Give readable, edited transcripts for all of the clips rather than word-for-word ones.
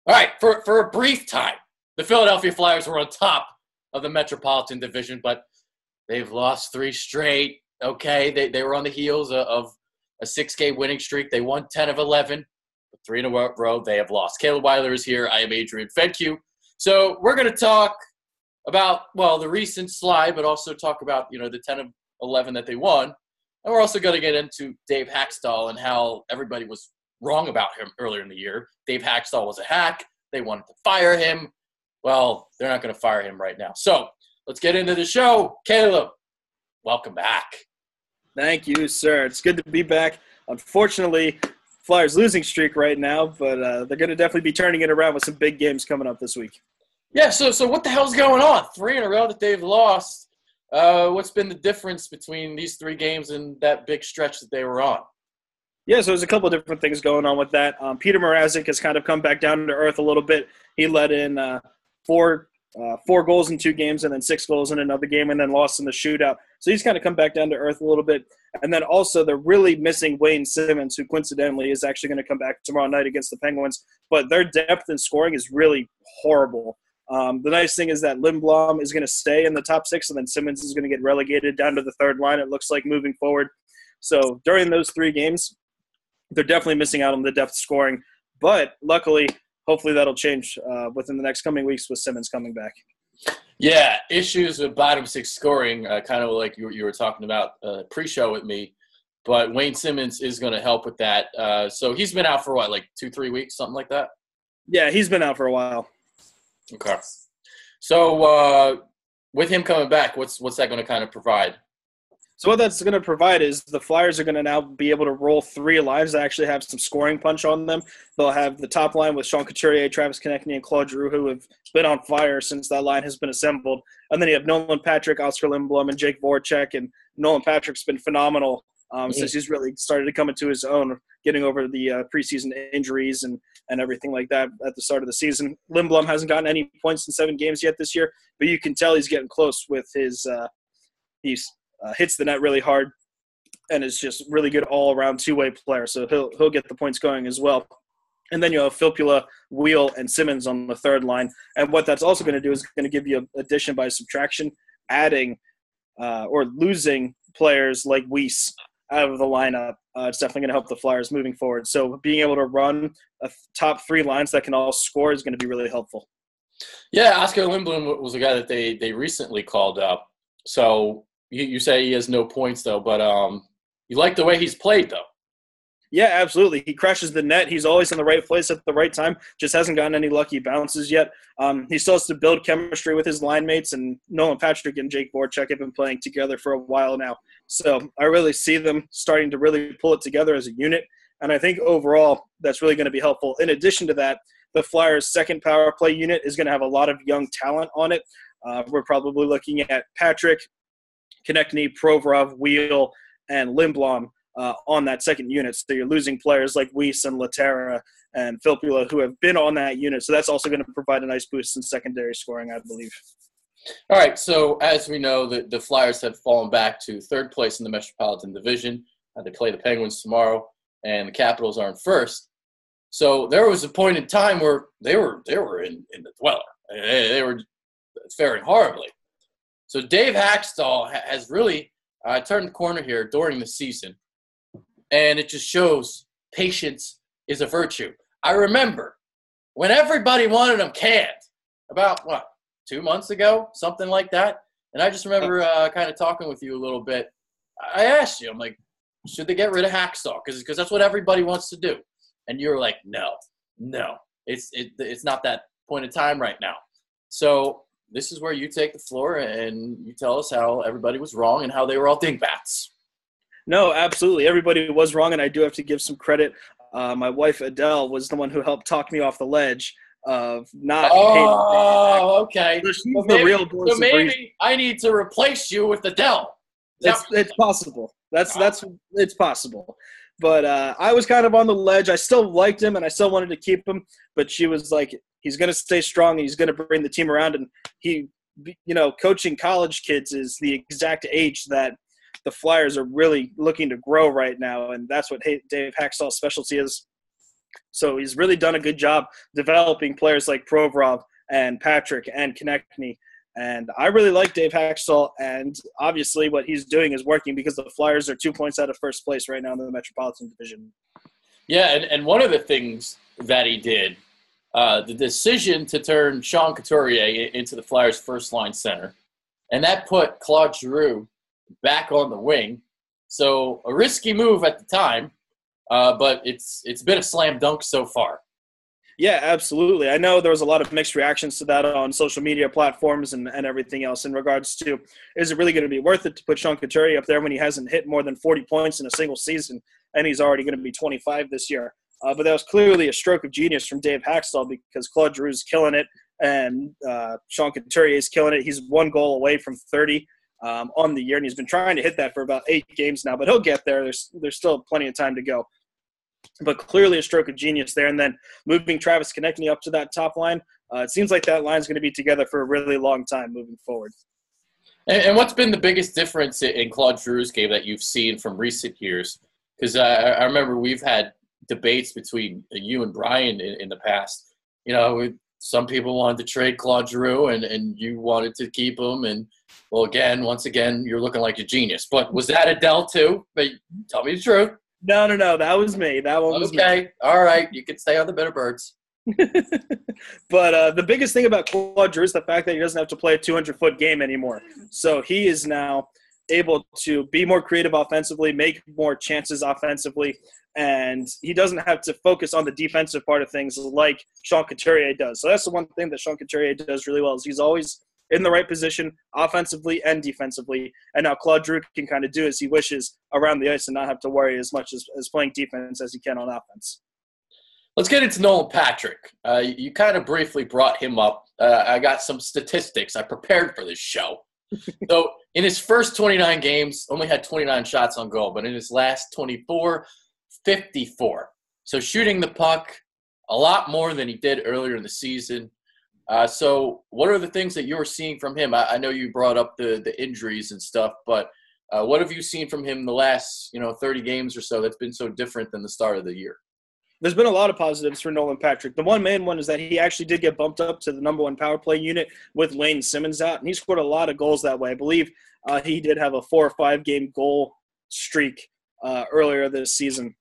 All right, for a brief time, the Philadelphia Flyers were on top of the Metropolitan Division, but they've lost 3 straight. Okay, they were on the heels of a 6-game winning streak. They won 10 of 11. 3 in a row, they have lost. Caleb Weiler is here. I am Adrian Fenke. So we're going to talk about, the recent slide, but also talk about, the 10 of 11 that they won. And we're also going to get into Dave Hakstol and how everybody was wrong about him earlier in the year. Dave Hakstol was a hack. They wanted to fire him. Well, they're not going to fire him right now. So let's get into the show. Caleb, welcome back. Thank you, sir. It's good to be back. Unfortunately, Flyers losing streak right now, but they're going to definitely be turning it around with some big games coming up this week. Yeah, so what the hell's going on? 3 in a row that they've lost. What's been the difference between these 3 games and that big stretch that they were on? Yeah, so there's a couple of different things going on with that. Peter Mrazek has kind of come back down to earth a little bit. He let in 4 goals in 2 games and then 6 goals in another game and then lost in the shootout. So he's kind of come back down to earth a little bit. And then also they're really missing Wayne Simmons, who coincidentally is actually going to come back tomorrow night against the Penguins. But their depth in scoring is really horrible. The nice thing is that Lindblom is going to stay in the top 6, and then Simmons is going to get relegated down to the 3rd line, it looks like, moving forward. So during those 3 games, they're definitely missing out on the depth scoring. But luckily, hopefully that'll change within the next coming weeks with Simmons coming back. Yeah, issues with bottom 6 scoring, kind of like you were talking about pre-show with me. But Wayne Simmons is going to help with that. So he's been out for what, like 2-3 weeks, something like that? Yeah, he's been out for a while. Okay. So with him coming back, what's that going to kind of provide? So what that's going to provide is the Flyers are going to now be able to roll 3 lines that actually have some scoring punch on them. They'll have the top line with Sean Couturier, Travis Konechny, and Claude Giroux, who have been on fire since that line has been assembled. And then you have Nolan Patrick, Oscar Lindblom, and Jake Voracek. And Nolan Patrick's been phenomenal since he's really started to come into his own, getting over the preseason injuries and everything like that at the start of the season. Lindblom hasn't gotten any points in 7 games yet this year, but you can tell he's getting close with his hits the net really hard and is just really good all-around two-way player. So he'll get the points going as well. And then you have Filppula, Wheel, and Simmons on the 3rd line. And what that's also going to do is going to give you addition by subtraction, adding or losing players like Weiss out of the lineup. It's definitely going to help the Flyers moving forward. So being able to run a top 3 lines that can all score is going to be really helpful. Yeah, Oscar Lindblom was a guy that they recently called up. So you say he has no points, though, but you like the way he's played, though. Yeah, absolutely. He crashes the net. He's always in the right place at the right time. Just hasn't gotten any lucky bounces yet. He still has to build chemistry with his line mates, and Nolan Patrick and Jake Voracek have been playing together for a while now. So I really see them starting to really pull it together as a unit, and I think overall that's really going to be helpful. In addition to that, the Flyers' second power play unit is going to have a lot of young talent on it. We're probably looking at Patrick, Konechny, Provorov, Wheel, and Lindblom on that second unit. So you're losing players like Weiss and Laterra and Filppula who have been on that unit. So that's also going to provide a nice boost in secondary scoring, I believe. All right, so as we know, the Flyers have fallen back to 3rd place in the Metropolitan Division. They play the Penguins tomorrow, and the Capitals are in 1st. So there was a point in time where they were in the dweller. They were faring horribly. So Dave Hakstol has really turned the corner here during the season, and it just shows patience is a virtue. I remember when everybody wanted him canned about, 2 months ago, something like that, and I just remember kind of talking with you a little bit. I asked you, I'm like, should they get rid of Hakstol? Because that's what everybody wants to do. And you were like, no, it's not that point in time right now. So this is where you take the floor and you tell us how everybody was wrong and how they were all dingbats. No, absolutely. Everybody was wrong, and I do have to give some credit. My wife, Adele, was the one who helped talk me off the ledge of not okay. So she's the real voice so maybe I need to replace you with Adele. It's possible. It's possible. But I was kind of on the ledge. I still liked him, and I still wanted to keep him. But she was like, he's going to stay strong, and he's going to bring the team around. And he, coaching college kids is the exact age that the Flyers are really looking to grow right now. And that's what Dave Hakstol's specialty is. So he's really done a good job developing players like Provorov and Patrick and Konechny. And I really like Dave Hakstol, and obviously what he's doing is working because the Flyers are 2 points out of first place right now in the Metropolitan Division. Yeah, and one of the things that he did, the decision to turn Sean Couturier into the Flyers' first-line center, and that put Claude Giroux back on the wing. So a risky move at the time, but it's been a slam dunk so far. Yeah, absolutely. I know there was a lot of mixed reactions to that on social media platforms and everything else in regards to, is it really going to be worth it to put Sean Couturier up there when he hasn't hit more than 40 points in a single season, and he's already going to be 25 this year. But that was clearly a stroke of genius from Dave Hakstol because Claude Giroux's killing it, and Sean Couturier is killing it. He's 1 goal away from 30 on the year, and he's been trying to hit that for about 8 games now, but he'll get there. There's still plenty of time to go. But clearly a stroke of genius there. And then moving Travis Konechny up to that top line, it seems like that line's going to be together for a really long time moving forward. And what's been the biggest difference in Claude Giroux's game that you've seen from recent years? Because I remember we've had debates between you and Brian in the past. You know, some people wanted to trade Claude Giroux, and you wanted to keep him. And, well, once again, you're looking like a genius. But was that Adele too? But tell me the truth. No. That was me. That one was me. Okay. All right. You can stay on the Bitter Birds. But the biggest thing about Claude Giroux is the fact that he doesn't have to play a 200-foot game anymore. So he is now able to be more creative offensively, make more chances offensively, and he doesn't have to focus on the defensive part of things like Sean Couturier does. So that's the one thing that Sean Couturier does really well is he's always in the right position offensively and defensively. And now Claude Giroux can kind of do as he wishes around the ice and not have to worry as much as playing defense as he can on offense. Let's get into Nolan Patrick. You kind of briefly brought him up. I got some statistics. I prepared for this show. So in his first 29 games, only had 29 shots on goal, but in his last 24, 54. So shooting the puck a lot more than he did earlier in the season. So what are the things that you're seeing from him? I know you brought up the injuries and stuff, but what have you seen from him the last 30 games or so that's been so different than the start of the year? There's been a lot of positives for Nolan Patrick. The one main one is that he actually did get bumped up to the number 1 power play unit with Lane Simmons out, and he scored a lot of goals that way. I believe he did have a 4 or 5 game goal streak earlier this season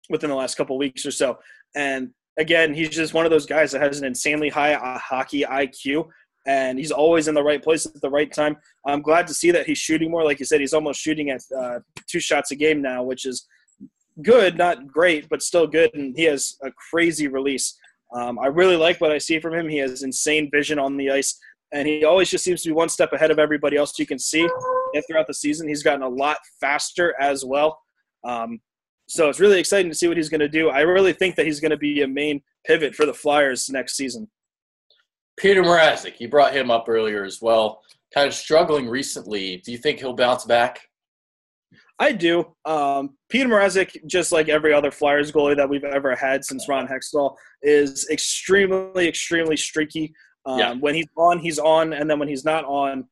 within the last couple of weeks or so. And again, he's just one of those guys that has an insanely high hockey IQ, and he's always in the right place at the right time. I'm glad to see that he's shooting more. Like you said, he's almost shooting at 2 shots a game now, which is good, not great, but still good, and he has a crazy release. I really like what I see from him. He has insane vision on the ice, and he always just seems to be one step ahead of everybody else you can see. And throughout the season, he's gotten a lot faster as well. So it's really exciting to see what he's going to do. I really think that he's going to be a main pivot for the Flyers next season. Peter Mrazek, you brought him up earlier as well. Kind of struggling recently. Do you think he'll bounce back? I do. Peter Mrazek, just like every other Flyers goalie that we've ever had since Ron Hextall, is extremely, extremely streaky. When he's on, and then when he's not on,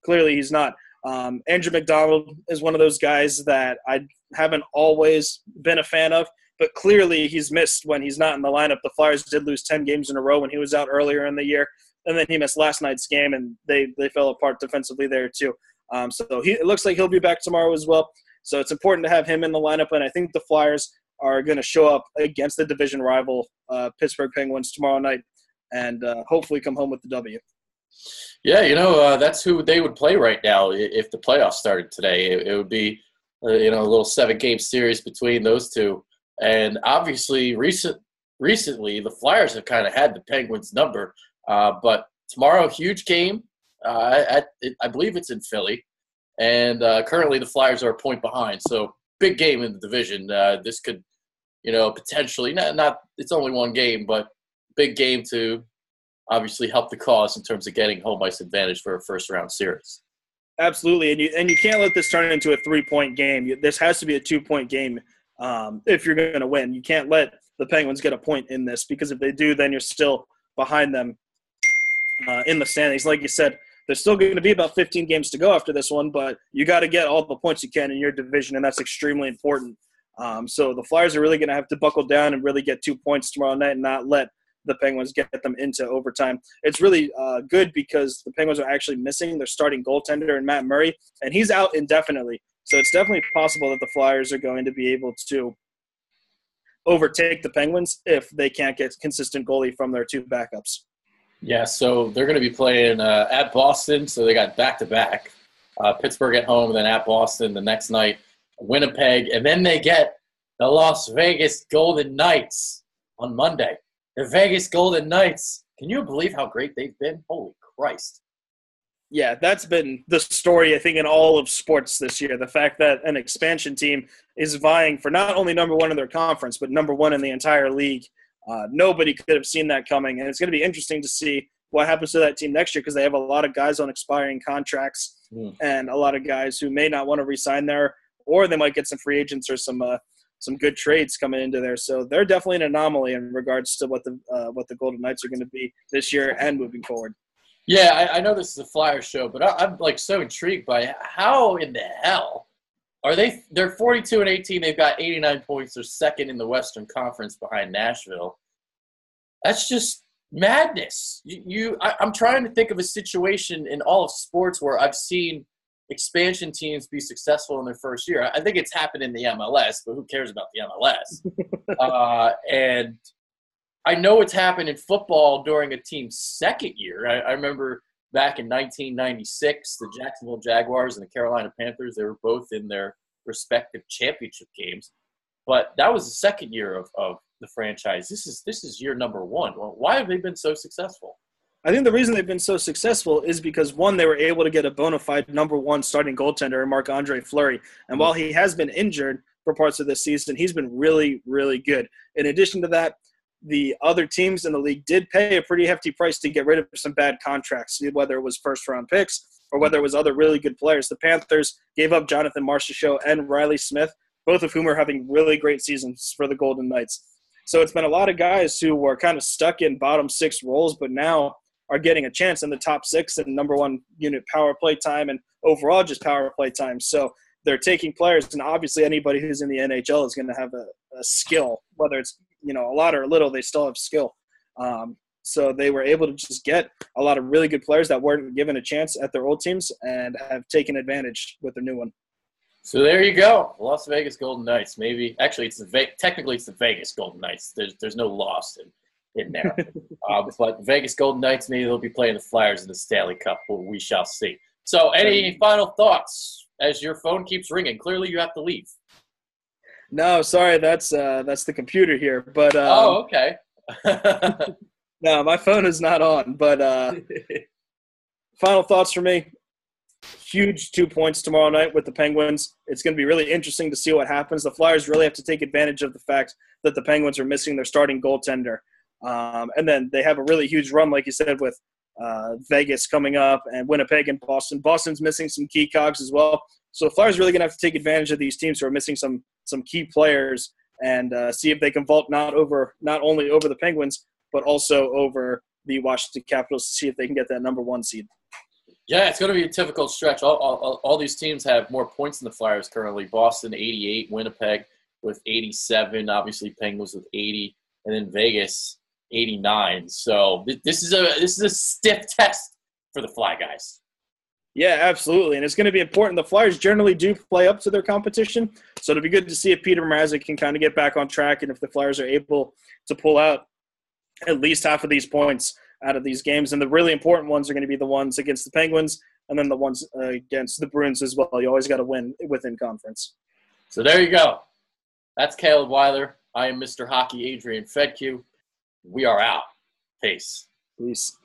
clearly he's not. Andrew McDonald is one of those guys that I haven't always been a fan of, but clearly he's missed when he's not in the lineup. The Flyers did lose 10 games in a row when he was out earlier in the year, and then he missed last night's game, and they fell apart defensively there too. So it looks like he'll be back tomorrow as well. So it's important to have him in the lineup, and I think the Flyers are going to show up against the division rival Pittsburgh Penguins tomorrow night and hopefully come home with the W. Yeah, that's who they would play right now if the playoffs started today. It would be, a little 7-game series between those two. And obviously recently the Flyers have kind of had the Penguins' number. But tomorrow, huge game. I believe it's in Philly. And currently the Flyers are a point behind. So big game in the division. This could, potentially, not it's only one game, but big game to obviously help the cause in terms of getting home ice advantage for a first-round series. Absolutely, and you can't let this turn into a 3-point game. This has to be a 2-point game if you're going to win. You can't let the Penguins get a point in this, because if they do, then you're still behind them in the standings. Like you said, there's still going to be about 15 games to go after this one, but you got to get all the points you can in your division, and that's extremely important So the Flyers are really going to have to buckle down and really get 2 points tomorrow night and not let the Penguins get them into overtime. It's really good because the Penguins are actually missing their starting goaltender in Matt Murray, and he's out indefinitely. So it's definitely possible that the Flyers are going to be able to overtake the Penguins if they can't get consistent goalie from their 2 backups. Yeah, so they're going to be playing at Boston, so they got back-to-back. Pittsburgh at home, and then at Boston the next night, Winnipeg, and then they get the Las Vegas Golden Knights on Monday. The Vegas Golden Knights. Can you believe how great they've been? Holy Christ. Yeah, that's been the story, I think, in all of sports this year. The fact that an expansion team is vying for not only number 1 in their conference, but number 1 in the entire league. Nobody could have seen that coming, and it's going to be interesting to see what happens to that team next year because they have a lot of guys on expiring contracts and a lot of guys who may not want to re-sign there, or they might get some free agents or some good trades coming into there. So they're definitely an anomaly in regards to what the Golden Knights are going to be this year and moving forward. Yeah, I know this is a Flyer show, but I'm like so intrigued by how in the hell are they? They're 42-18. They've got 89 points. They're second in the Western Conference behind Nashville. That's just madness. I'm trying to think of a situation in all of sports where I've seen expansion teams be successful in their first year. I think it's happened in the MLS, but who cares about the MLS? And I know it's happened in football during a team's second year. I remember back in 1996, the Jacksonville Jaguars and the Carolina Panthers, they were both in their respective championship games. But that was the second year of the franchise. This is year number 1. Well, why have they been so successful? I think the reason they've been so successful is because, one, they were able to get a bona fide number 1 starting goaltender in Marc-Andre Fleury. And while he has been injured for parts of this season, he's been really, really good. In addition to that, the other teams in the league did pay a pretty hefty price to get rid of some bad contracts, whether it was first-round picks or whether it was other really good players. The Panthers gave up Jonathan Marchessault and Riley Smith, both of whom are having really great seasons for the Golden Knights. So it's been a lot of guys who were kind of stuck in bottom 6 roles, but now are getting a chance in the top 6 and number 1 unit power play time and overall just power play time. So they're taking players, and obviously anybody who's in the NHL is going to have a skill, whether it's a lot or a little, they still have skill. So they were able to just get a lot of really good players that weren't given a chance at their old teams and have taken advantage with their new one. So there you go, Las Vegas Golden Knights. Maybe actually technically it's the Vegas Golden Knights. There's no loss in there. But Vegas Golden Knights, maybe they'll be playing the Flyers in the Stanley Cup. We shall see. So any final thoughts as your phone keeps ringing? Clearly you have to leave. No, sorry, that's the computer here. But okay. No, my phone is not on. But final thoughts for me. Huge 2 points tomorrow night with the Penguins. It's going to be really interesting to see what happens. The Flyers really have to take advantage of the fact that the Penguins are missing their starting goaltender. And then they have a really huge run, like you said, with Vegas coming up and Winnipeg and Boston. Boston's missing some key cogs as well. So the Flyers are really going to have to take advantage of these teams who are missing some key players and see if they can vault not only over the Penguins, but also over the Washington Capitals to see if they can get that number 1 seed. Yeah, it's going to be a difficult stretch. All these teams have more points than the Flyers currently. Boston, 88. Winnipeg with 87. Obviously, Penguins with 80. And then Vegas, 89. So this is a stiff test for the Fly guys. Yeah, absolutely. And it's going to be important. The Flyers generally do play up to their competition. So it'll be good to see if Peter Mrazek can kind of get back on track and if the Flyers are able to pull out at least half of these points out of these games. And the really important ones are going to be the ones against the Penguins and then the ones against the Bruins as well. You always got to win within conference. So there you go. That's Caleb Weiler. I am Mr. Hockey, Adrian Fedke. We are out. Peace. Peace.